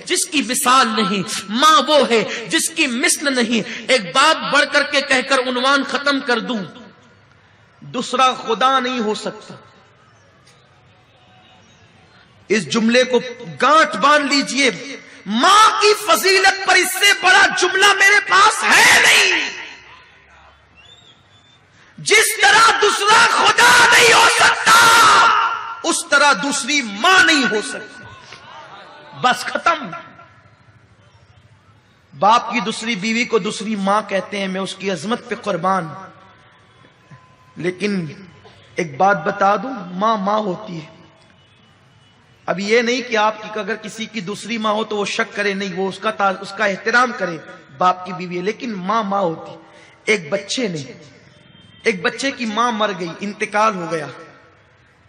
جس کی مثال نہیں، ماں وہ ہے جس کی مثل نہیں۔ ایک بات بڑھ کر کے کہہ کر عنوان ختم کر دوں، دوسرا خدا نہیں ہو سکتا۔ اس جملے کو گانٹھ باندھ لیجئے، ماں کی فضیلت پر اس سے بڑا جملہ میرے پاس ہے نہیں۔ جس طرح دوسرا خدا نہیں ہو سکتا، اس طرح دوسری ماں نہیں ہو سکتی۔ بس ختم۔ باپ کی دوسری بیوی کو دوسری ماں کہتے ہیں، میں اس کی عظمت پہ قربان۔ لیکن ایک بات بتا دوں، ماں ماں ہوتی ہے۔ اب یہ نہیں کہ آپ کی اگر کسی کی دوسری ماں ہو تو وہ شک کرے، نہیں، وہ اس کا احترام کرے، باپ کی بیوی ہے، لیکن ماں ماں ہوتی ہے۔ ایک بچے کی ماں مر گئی، انتقال ہو گیا۔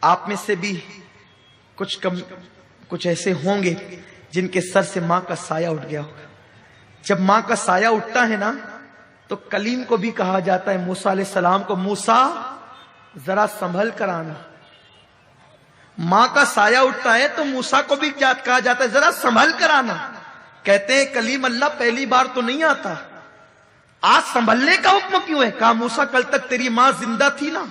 آپ میں سے بھی کچھ ایسے ہوں گے جن کے سر سے ماں کا سایہ اٹھ گیا ہوگا۔ جب ماں کا سایہ اٹھتا ہے نا تو کلیم کو بھی کہا جاتا ہے، موسیٰ علیہ السلام کو، موسیٰ ذرا سنبھل کر آنا۔ ماں کا سایہ اٹھتا ہے تو موسیٰ کو بھی کہا جاتا ہے ذرا سنبھل کر آنا۔ کہتے ہیں کلیم اللہ پہلی بار تو نہیں آتا، آج سنبھلنے کا حکم کیوں ہے؟ کہا موسیٰ کل تک تیری ماں زندہ تھی نا،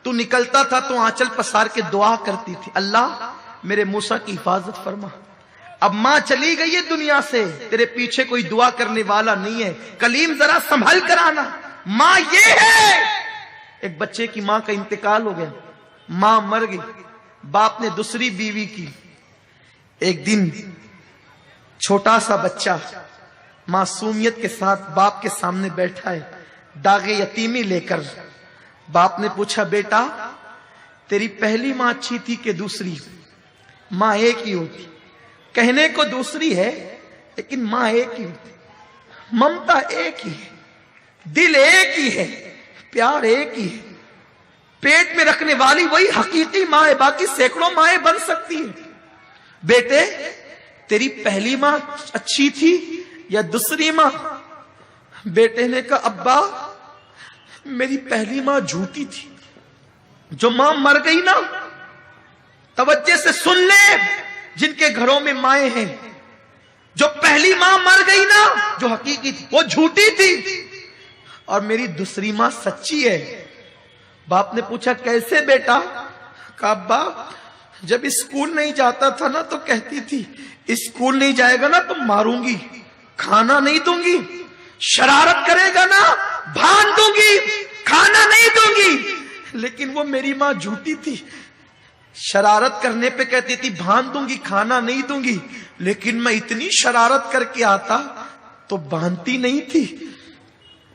تو نکلتا تھا تو آنچل پسار کے دعا کرتی تھی، اللہ میرے موسیٰ کی حفاظت فرما۔ اب ماں چلی گئی ہے دنیا سے، تیرے پیچھے کوئی دعا کرنے والا نہیں ہے، کلیم ذرا سنبھل کر آنا۔ ماں یہ ہے۔ ایک بچے کی ماں کا انتقال ہو گیا، ماں مر گئی، باپ نے دوسری بیوی کی۔ ایک دن چھوٹا سا بچہ معصومیت کے ساتھ باپ کے سامنے بیٹھا ہے، داغ یتیمی لے کر۔ باپ نے پوچھا، بیٹا تیری پہلی ماں اچھی تھی کہ دوسری؟ ماں ایک ہی ہوتی، کہنے کو دوسری ہے لیکن ماں ایک ہی ہوتی، ممتا ایک ہی ہے، دل ایک ہی ہے، پیار ایک ہی ہے، پیٹ میں رکھنے والی وہی حقیقی ماں ہے، باقی سینکڑوں مائیں بن سکتی ہیں۔ بیٹے تیری پہلی ماں اچھی تھی یا دوسری ماں؟ بیٹے نے کہا، ابا میری پہلی ماں جھوٹی تھی۔ جو ماں مر گئی نا، توجہ سے سن لے جن کے گھروں میں مائیں ہیں، جو پہلی ماں مر گئی نا جو حقیقی تھی وہ جھوٹی تھی، اور میری دوسری ماں سچی ہے۔ باپ نے پوچھا کیسے بیٹا؟ کہا ابا جب اسکول نہیں جاتا تھا نا تو کہتی تھی اسکول نہیں جائے گا نا تو ماروں گی، کھانا نہیں دوں گی، شرارت کرے گا نا بھان دوں گی، کھانا نہیں دوں گی۔ لیکن وہ میری ماں جھوٹی تھی، شرارت کرنے پہ کہتی تھی بھان دوں گی، کھانا نہیں دوں گی، لیکن میں اتنی شرارت کر کے آتا تو باندھتی نہیں تھی،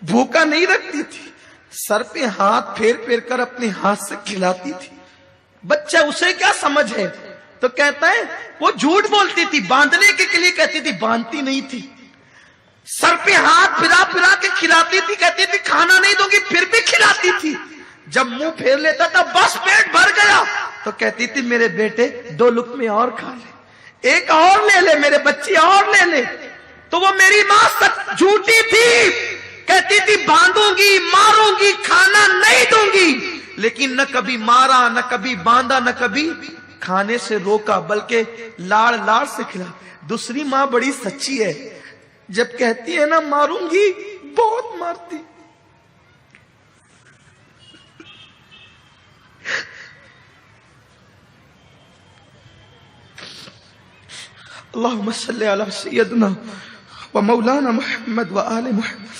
بھوکا نہیں رکھتی تھی، سر پہ ہاتھ پھیر پھیر کر اپنے ہاتھ سے کھلاتی تھی۔ بچہ اسے کیا سمجھ ہے؟ تو کہتا ہے وہ جھوٹ بولتی تھی، باندھنے کے لیے کہتی تھی، باندھتی نہیں تھی، سر پہ ہاتھ پھرا پھرا کے کھلاتی تھی، کہتی تھی کھانا نہیں دوں گی، پھر بھی کھلاتی تھی۔ جب منہ پھیر لیتا تھا بس پیٹ بھر گیا تو کہتی تھی میرے بیٹے 2 لقمے اور کھا لے، ایک اور لے لے، میرے بچے اور لے لے۔ تو وہ میری ماں سچ جھوٹی تھی، کہتی تھی باندھوں گی، ماروں گی، کھانا نہیں دوں گی، لیکن نہ کبھی مارا، نہ کبھی باندھا، نہ کبھی کھانے سے روکا، بلکہ لاڑ لاڑ سے کھلا۔ دوسری ماں بڑی سچی ہے، جب کہتی ہے نا ماروں گی بہت مارتی۔ اللہم صلی علی سیدنا و مولانا محمد و آل محمد۔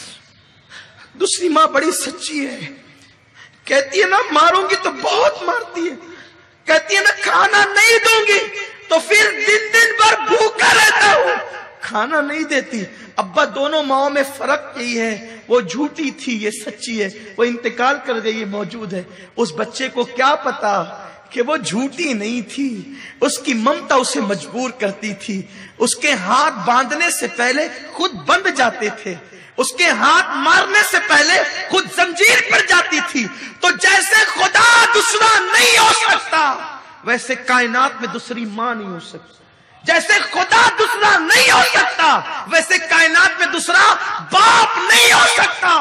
دوسری ماں بڑی سچی ہے، کہتی ہے نا ماروں گی تو بہت مارتی ہے، کہتی ہے نا کھانا نہیں دوں گی تو پھر دن بھر بھوکا رہتا ہوں، کھانا نہیں دیتی۔ ابا دونوں ماؤں میں فرق یہی ہے، وہ جھوٹی تھی، یہ سچی ہے، وہ انتقال کر گئی، یہ موجود ہے۔ اس بچے کو کیا پتا کہ وہ جھوٹی نہیں تھی، اس کی ممتا اسے مجبور کرتی تھی۔ اس کے ہاتھ باندھنے سے پہلے خود بندھ جاتے تھے، اس کے ہاتھ مارنے سے پہلے خود زنجیر پر جاتی تھی۔ تو جیسے خدا دوسرا نہیں ہو سکتا ویسے کائنات میں دوسری ماں نہیں ہو سکتی، جیسے خدا دوسرا نہیں ہو سکتا ویسے کائنات میں دوسرا باپ نہیں ہو سکتا،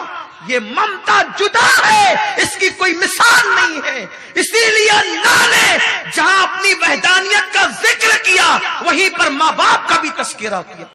یہ ممتا جدا ہے، اس کی کوئی مثال نہیں ہے۔ اسی لیے اللہ نے جہاں اپنی وحدانیت کا ذکر کیا وہیں پر ماں باپ کا بھی تذکرہ کیا۔